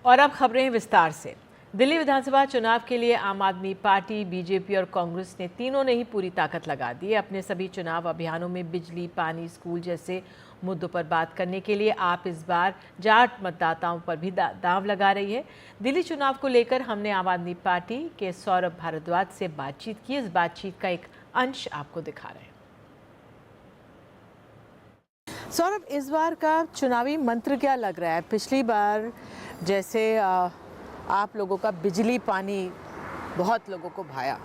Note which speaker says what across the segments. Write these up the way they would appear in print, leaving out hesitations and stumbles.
Speaker 1: और अब खबरें विस्तार से। दिल्ली विधानसभा चुनाव के लिए आम आदमी पार्टी, बीजेपी और कांग्रेस ने तीनों ने ही पूरी ताकत लगा दी है। अपने सभी चुनाव अभियानों में बिजली, पानी, स्कूल जैसे मुद्दों पर बात करने के लिए आप इस बार जाट मतदाताओं पर भी दांव लगा रही है। दिल्ली चुनाव को लेकर हमने आम आदमी पार्टी के सौरभ भारद्वाज से बातचीत की। इस बातचीत का एक अंश आपको दिखा रहे हैं। सौरभ, इस बार का चुनावी मंत्र क्या लग रहा है? पिछली बार जैसे आप लोगों का बिजली पानी बहुत लोगों को भाया,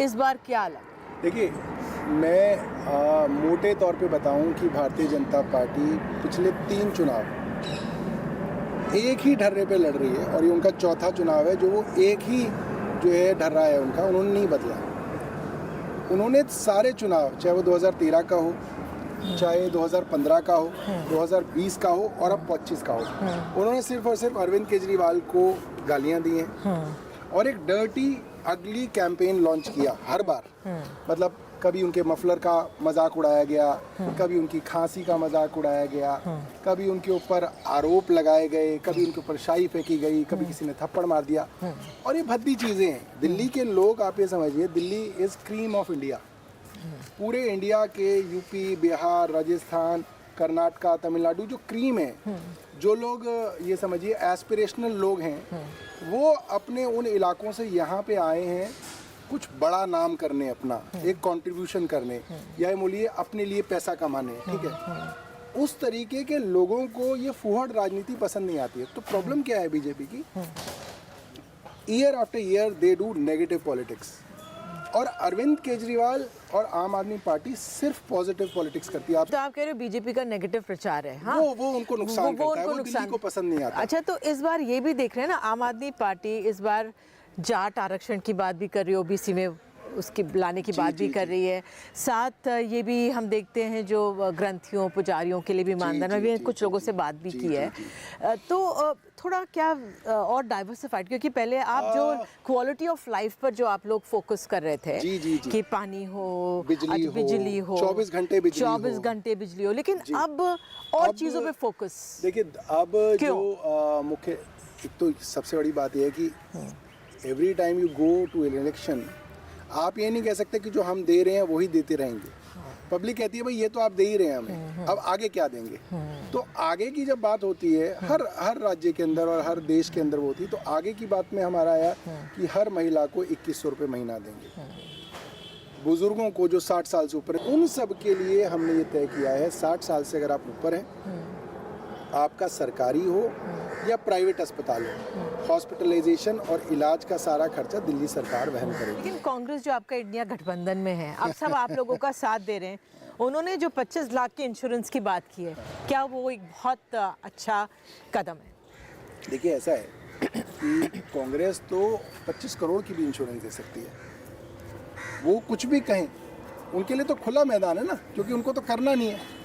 Speaker 1: इस बार क्या लग?
Speaker 2: देखिए, मैं मोटे तौर पे बताऊं कि भारतीय जनता पार्टी पिछले 3 चुनाव एक ही ढर्रे पे लड़ रही है और ये उनका चौथा चुनाव है जो वो एक ही जो है ढर्रा है उनका, उन्होंने नहीं बदला। उन्होंने सारे चुनाव, चाहे वो 2013 का हो, चाहे 2015 का हो, 2020 का हो और अब 25 का हो, उन्होंने सिर्फ और सिर्फ अरविंद केजरीवाल को गालियां दी हैं और एक डर्टी अगली कैंपेन लॉन्च किया हर बार। मतलब कभी उनके मफलर का मजाक उड़ाया गया, कभी उनकी खांसी का मजाक उड़ाया गया, कभी उनके ऊपर आरोप लगाए गए, कभी उनके ऊपर शाई फेंकी गई, कभी किसी ने थप्पड़ मार दिया। और ये भद्दी चीज़ें हैं। दिल्ली के लोग, आप ये समझिए, Delhi is cream of India. पूरे इंडिया के यूपी, बिहार, राजस्थान, कर्नाटका, तमिलनाडु जो क्रीम है, जो लोग ये समझिए एस्पिरेशनल लोग हैं, वो अपने उन इलाकों से यहाँ पे आए हैं कुछ बड़ा नाम करने, अपना एक कंट्रीब्यूशन करने, या बोलिए अपने लिए पैसा कमाने। ठीक है, उस तरीके के लोगों को ये फुहड़ राजनीति पसंद नहीं आती है। तो प्रॉब्लम क्या है बीजेपी की? Year after year they do negative politics, और अरविंद केजरीवाल और आम आदमी पार्टी सिर्फ पॉजिटिव पॉलिटिक्स करती है।
Speaker 1: तो आप कह रहे हो बीजेपी का नेगेटिव प्रचार है? हाँ?
Speaker 2: वो उनको नुकसान करता है, वो दिल्ली को पसंद नहीं आता।
Speaker 1: अच्छा, तो इस बार ये भी देख रहे हैं ना, आम आदमी पार्टी इस बार जाट आरक्षण की बात भी कर रही है, ओबीसी में उसकी लाने की बात भी कर रही है। साथ ये भी हम देखते हैं जो ग्रंथियों, पुजारियों के लिए भी मानधन में भी कुछ लोगों से बात भी की है। तो थोड़ा क्या और डाइवर्सिफाइड, क्योंकि पहले आप जो क्वालिटी ऑफ लाइफ पर जो आप लोग फोकस कर रहे थे कि पानी हो, बिजली हो,
Speaker 2: 24
Speaker 1: घंटे बिजली हो, लेकिन अब और चीज़ों पे फोकस।
Speaker 2: देखिए, अब जो मुख्य, एक तो सबसे बड़ी बात यह है कि every time you go to election, आप ये नहीं कह सकते कि जो हम दे रहे हैं वही देते रहेंगे। पब्लिक कहती है भाई ये तो आप दे ही रहे हैं हमें, अब आगे क्या देंगे? तो आगे की जब बात होती है, हर राज्य के अंदर और हर देश के अंदर वो होती है, तो आगे की बात में हमारा आया कि हर महिला को 2100 रुपये महीना देंगे। बुजुर्गों को जो 60 साल से ऊपर है, उन सब के लिए हमने ये तय किया है, 60 साल से अगर आप ऊपर हैं, आपका सरकारी हो या प्राइवेट अस्पताल हो, हॉस्पिटलाइजेशन और इलाज का सारा खर्चा दिल्ली सरकार वहन करेगी।
Speaker 1: लेकिन कांग्रेस जो आपका इंडिया गठबंधन में है, अब सब आप लोगों का साथ दे रहे हैं। उन्होंने जो 25 लाख के इंश्योरेंस की बात की है, क्या वो एक बहुत अच्छा कदम है?
Speaker 2: देखिए, ऐसा है कि कांग्रेस तो 25 करोड़ की भी इंश्योरेंस दे सकती है। वो कुछ भी कहें, उनके लिए तो खुला मैदान है ना, क्योंकि उनको तो करना नहीं है।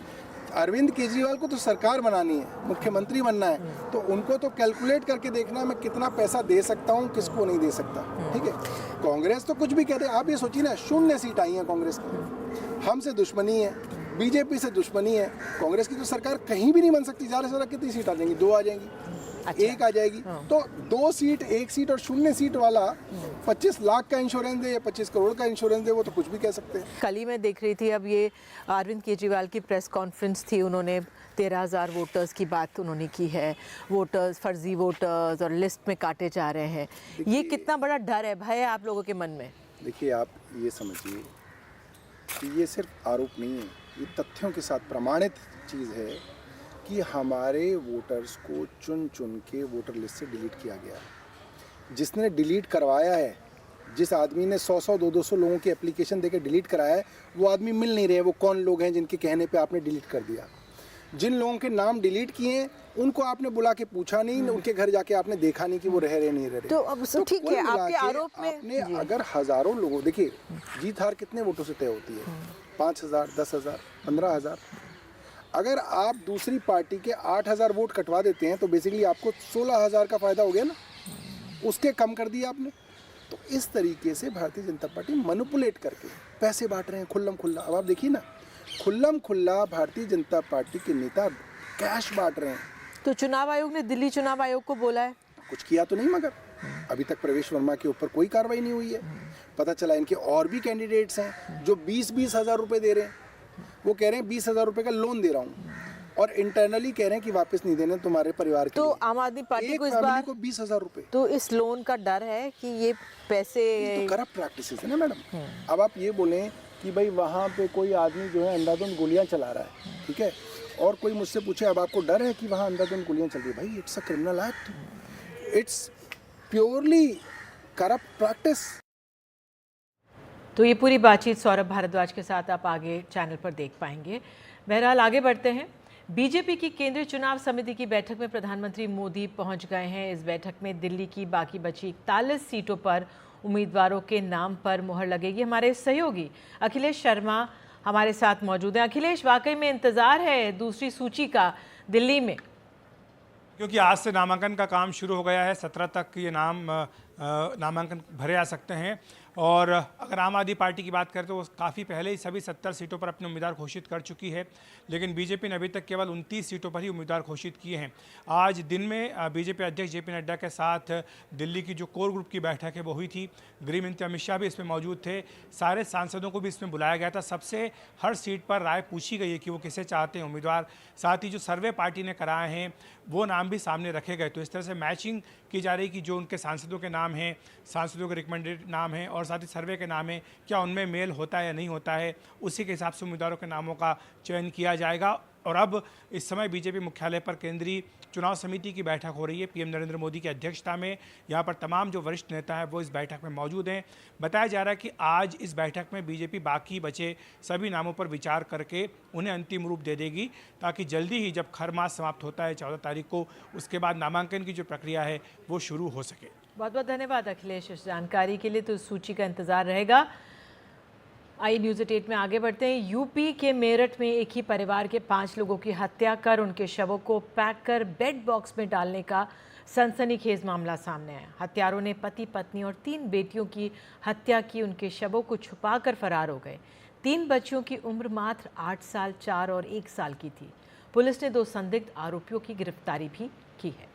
Speaker 2: अरविंद केजरीवाल को तो सरकार बनानी है, मुख्यमंत्री बनना है, तो उनको तो कैलकुलेट करके देखना है मैं कितना पैसा दे सकता हूँ, किसको नहीं दे सकता। ठीक है, कांग्रेस तो कुछ भी कहते हैं। आप ये सोचिए ना, 0 सीट आई हैं कांग्रेस की, हमसे दुश्मनी है, बीजेपी से दुश्मनी है, कांग्रेस की तो सरकार कहीं भी नहीं बन सकती। ज़्यादा से ज़्यादा कितनी सीट आ जाएंगी? 2 आ जाएंगी, अच्छा, 1 आ जाएगी। तो 2 सीट, 1 सीट और 0 सीट वाला 25 लाख का इंश्योरेंस दे या 25 करोड़ का इंश्योरेंस दे, वो तो कुछ भी कह सकते हैं।
Speaker 1: कल ही मैं देख रही थी, अब ये अरविंद केजरीवाल की प्रेस कॉन्फ्रेंस थी, उन्होंने 13,000 वोटर्स की बात उन्होंने की है। वोटर्स, फर्जी वोटर्स और लिस्ट में काटे जा रहे हैं। ये कितना बड़ा डर है, भय है आप लोगों के मन में?
Speaker 2: देखिए, आप ये समझिए कि ये सिर्फ आरोप नहीं है, ये तथ्यों के साथ प्रमाणित चीज़ है कि हमारे वोटर्स को चुन चुन के वोटर लिस्ट से डिलीट किया गया है। जिसने डिलीट करवाया है, जिस आदमी ने 100-100, 200 लोगों की एप्लीकेशन देके डिलीट कराया है, वो आदमी मिल नहीं रहे। वो कौन लोग हैं जिनके कहने पे आपने डिलीट कर दिया? जिन लोगों के नाम डिलीट किए हैं, उनको आपने बुला के पूछा नहीं, उनके घर जाके आपने देखा नहीं कि वो रह रहे नहीं रह रहे।
Speaker 1: तो अब ठीक है, आपके आरोप में
Speaker 2: आपने अगर हजारों लोगों, देखिए जीत हार कितने वोटों से तय होती है? 5,000, 10,000, 15,000। अगर आप दूसरी पार्टी के 8,000 वोट कटवा देते हैं तो बेसिकली आपको 16,000 का फायदा हो गया ना, उसके कम कर दिया आपने। तो इस तरीके से भारतीय जनता पार्टी मैनिपुलेट करके पैसे बांट रहे हैं खुल्लम खुल्ला। अब आप देखिए ना, खुल्लम खुल्ला भारतीय जनता पार्टी के नेता कैश बांट रहे हैं।
Speaker 1: तो चुनाव आयोग ने दिल्ली चुनाव आयोग को बोला है
Speaker 2: कुछ किया तो नहीं, मगर अभी तक प्रवेश वर्मा के ऊपर कोई कार्रवाई नहीं हुई है। पता चला इनके और भी कैंडिडेट्स हैं जो 20-20 हज़ार रुपये दे रहे हैं। वो कह रहे हैं 20 हज़ार रुपये का लोन दे रहा हूँ और इंटरनली कह रहे हैं कि वापस नहीं देने तुम्हारे परिवार के
Speaker 1: तो
Speaker 2: लिए।
Speaker 1: आम आदमी पार्टी को इस
Speaker 2: फैमिली
Speaker 1: बार
Speaker 2: को 20 हज़ार रुपये,
Speaker 1: तो इस लोन का डर है कि ये पैसे
Speaker 2: तो करप्ट प्रैक्टिसेस है ना मैडम। अब आप ये बोलें कि भाई वहाँ पे कोई आदमी जो है अंधाधुंध गोलियाँ चला रहा है, ठीक है, और कोई मुझसे पूछे अब आपको डर है कि वहाँ अंधाधुंध गोलियाँ चल रही है, भाई it's a criminal act, it's purely corrupt practice.
Speaker 1: तो ये पूरी बातचीत सौरभ भारद्वाज के साथ आप आगे चैनल पर देख पाएंगे। बहरहाल आगे बढ़ते हैं। बीजेपी की केंद्रीय चुनाव समिति की बैठक में प्रधानमंत्री मोदी पहुंच गए हैं। इस बैठक में दिल्ली की बाकी बची 41 सीटों पर उम्मीदवारों के नाम पर मुहर लगेगी। हमारे सहयोगी अखिलेश शर्मा हमारे साथ मौजूद हैं। अखिलेश, वाकई में इंतजार है दूसरी सूची का दिल्ली में?
Speaker 3: क्योंकि आज से नामांकन का काम शुरू हो गया है। 17 तक ये नामांकन भरे जा सकते हैं। और अगर आम आदमी पार्टी की बात करें तो वो काफ़ी पहले ही सभी 70 सीटों पर अपने उम्मीदवार घोषित कर चुकी है, लेकिन बीजेपी ने अभी तक केवल 29 सीटों पर ही उम्मीदवार घोषित किए हैं। आज दिन में बीजेपी अध्यक्ष जेपी नड्डा के साथ दिल्ली की जो कोर ग्रुप की बैठक है वो हुई थी। गृह मंत्री अमित शाह भी इसमें मौजूद थे। सारे सांसदों को भी इसमें बुलाया गया था। सबसे हर सीट पर राय पूछी गई है कि वो किसे चाहते हैं उम्मीदवार। साथ ही जो सर्वे पार्टी ने कराए हैं वो नाम भी सामने रखे गए। तो इस तरह से मैचिंग की जा रही कि जो उनके सांसदों के नाम हैं, सांसदों के रिकमेंडेड नाम हैं और साथ ही सर्वे के नाम है, क्या उनमें मेल होता है या नहीं होता है, उसी के हिसाब से उम्मीदवारों के नामों का चयन किया जाएगा। और अब इस समय बीजेपी मुख्यालय पर केंद्रीय चुनाव समिति की बैठक हो रही है पीएम नरेंद्र मोदी की अध्यक्षता में। यहाँ पर तमाम जो वरिष्ठ नेता हैं वो इस बैठक में मौजूद हैं। बताया जा रहा है कि आज इस बैठक में बीजेपी बाकी बचे सभी नामों पर विचार करके उन्हें अंतिम रूप दे देगी, ताकि जल्दी ही जब खर मास समाप्त होता है 14 तारीख को, उसके बाद नामांकन की जो प्रक्रिया है वो शुरू हो सके।
Speaker 1: बहुत बहुत धन्यवाद अखिलेश इस जानकारी के लिए। तो सूची का इंतजार रहेगा। आई न्यूज़ 8 में आगे बढ़ते हैं। यूपी के मेरठ में एक ही परिवार के 5 लोगों की हत्या कर उनके शवों को पैक कर बेड बॉक्स में डालने का सनसनीखेज मामला सामने आया। हत्यारों ने पति पत्नी और 3 बेटियों की हत्या की, उनके शवों को छुपाकर फरार हो गए। 3 बच्चियों की उम्र मात्र 8 साल, 4 और 1 साल की थी। पुलिस ने 2 संदिग्ध आरोपियों की गिरफ्तारी भी की है।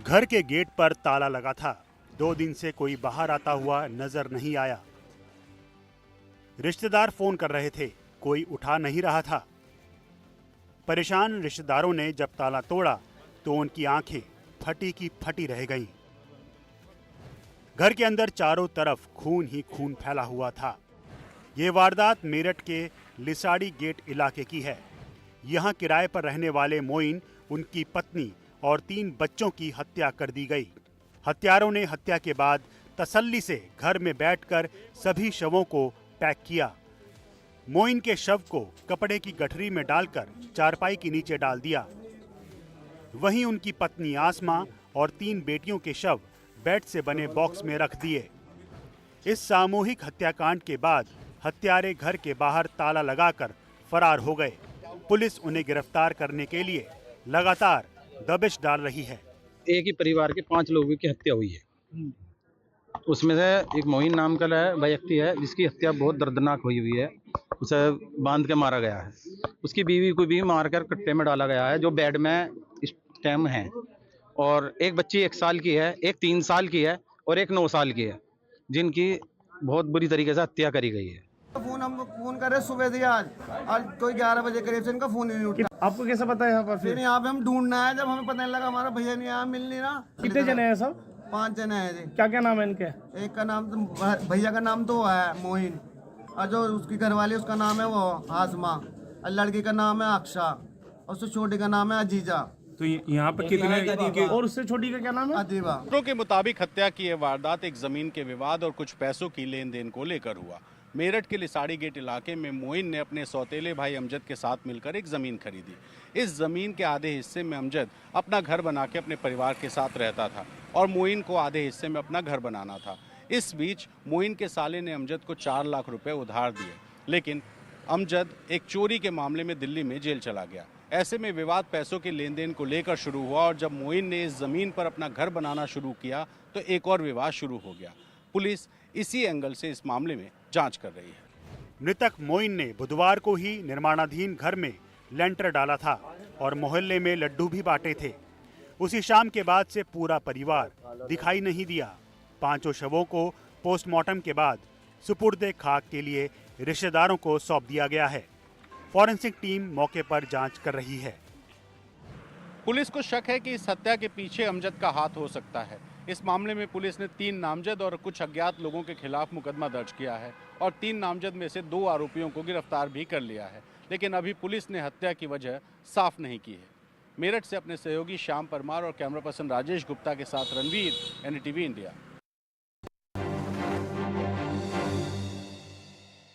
Speaker 4: घर के गेट पर ताला लगा था। 2 दिन से कोई बाहर आता हुआ नजर नहीं आया। रिश्तेदार फोन कर रहे थे, कोई उठा नहीं रहा था। परेशान रिश्तेदारों ने जब ताला तोड़ा तो उनकी आंखें फटी की फटी रह गईं। घर के अंदर चारों तरफ खून ही खून फैला हुआ था। ये वारदात मेरठ के लिसाड़ी गेट इलाके की है। यहाँ किराए पर रहने वाले मोइन, उनकी पत्नी और 3 बच्चों की हत्या कर दी गई। हत्यारों ने हत्या के बाद तसल्ली से घर में बैठकर सभी शवों को पैक किया। मोइन के शव को कपड़े की गठरी में डालकर चारपाई के नीचे डाल दिया। वहीं उनकी पत्नी आसमा और 3 बेटियों के शव बेड से बने बॉक्स में रख दिए। इस सामूहिक हत्याकांड के बाद हत्यारे घर के बाहर ताला लगाकर फरार हो गए। पुलिस उन्हें गिरफ्तार करने के लिए लगातार दबिश डाल रही है।
Speaker 5: एक ही परिवार के 5 लोगों की हत्या हुई है। उसमें से एक मोइन नाम का व्यक्ति है जिसकी हत्या बहुत दर्दनाक हुई है। उसे बांध के मारा गया है। उसकी बीवी को भी मारकर कट्टे में डाला गया है, जो बेड में इस टाइम है। और एक बच्ची 1 साल की है, एक 3 साल की है और एक 9 साल की है, जिनकी बहुत बुरी तरीके से हत्या करी गई है।
Speaker 6: हम फोन कर रहे सुबह से आज कोई 11 बजे करीब से इनका फोन ही नहीं उठा।
Speaker 7: आपको कैसे पता है यहाँ पर?
Speaker 6: फिर यहाँ पे हम ढूंढना है, जब हमें पता नहीं लगा हमारा भैया नहीं आया, मिल नहीं रहा।
Speaker 7: कितने जने हैं सब?
Speaker 6: 5 जने हैं जी।
Speaker 7: क्या क्या नाम है इनके?
Speaker 6: एक का नाम तो भैया का नाम तो है मोइन, और जो उसकी घरवाली उसका नाम है वो आसमा, और लड़की का नाम है अक्षा, और उससे छोटी का नाम है अजीजा।
Speaker 7: तो यहाँ पर कितने? और उससे छोटी का क्या नाम है?
Speaker 6: अदीबा।
Speaker 8: सूत्रों के मुताबिक हत्या की यह वारदात एक जमीन के विवाद और कुछ पैसों की लेन देन को लेकर हुआ। मेरठ के लिसाड़ी गेट इलाके में मोइन ने अपने सौतेले भाई अमजद के साथ मिलकर एक ज़मीन खरीदी। इस ज़मीन के आधे हिस्से में अमजद अपना घर बना के अपने परिवार के साथ रहता था और मोइन को आधे हिस्से में अपना घर बनाना था। इस बीच मोइन के साले ने अमजद को 4 लाख रुपए उधार दिए, लेकिन अमजद एक चोरी के मामले में दिल्ली में जेल चला गया। ऐसे में विवाद पैसों के लेन देन को लेकर शुरू हुआ और जब मोइन ने इस ज़मीन पर अपना घर बनाना शुरू किया तो एक और विवाद शुरू हो गया। पुलिस इसी एंगल से इस मामले में जांच कर रही है।
Speaker 4: मृतक मोइन ने बुधवार को ही निर्माणाधीन घर में लेंटर डाला था। और मोहल्ले में लड्डू भी बांटे थे। उसी शाम के बाद से पूरा परिवार दिखाई नहीं दिया। पांचों शवों को पोस्टमार्टम के बाद सुपुर्दे खाक के लिए रिश्तेदारों को सौंप दिया गया है। फॉरेंसिक टीम मौके पर जांच कर रही है।
Speaker 8: पुलिस को शक है कि इस हत्या के पीछे अमजद का हाथ हो सकता है। इस मामले में पुलिस ने 3 नामजद और कुछ अज्ञात लोगों के खिलाफ मुकदमा दर्ज किया है और 3 नामजद में से 2 आरोपियों को गिरफ्तार भी कर लिया है, लेकिन अभी पुलिस ने हत्या की वजह साफ नहीं की है। मेरठ से अपने सहयोगी श्याम परमार और कैमरा पर्सन राजेश गुप्ता के साथ रणवीर, NDTV इंडिया।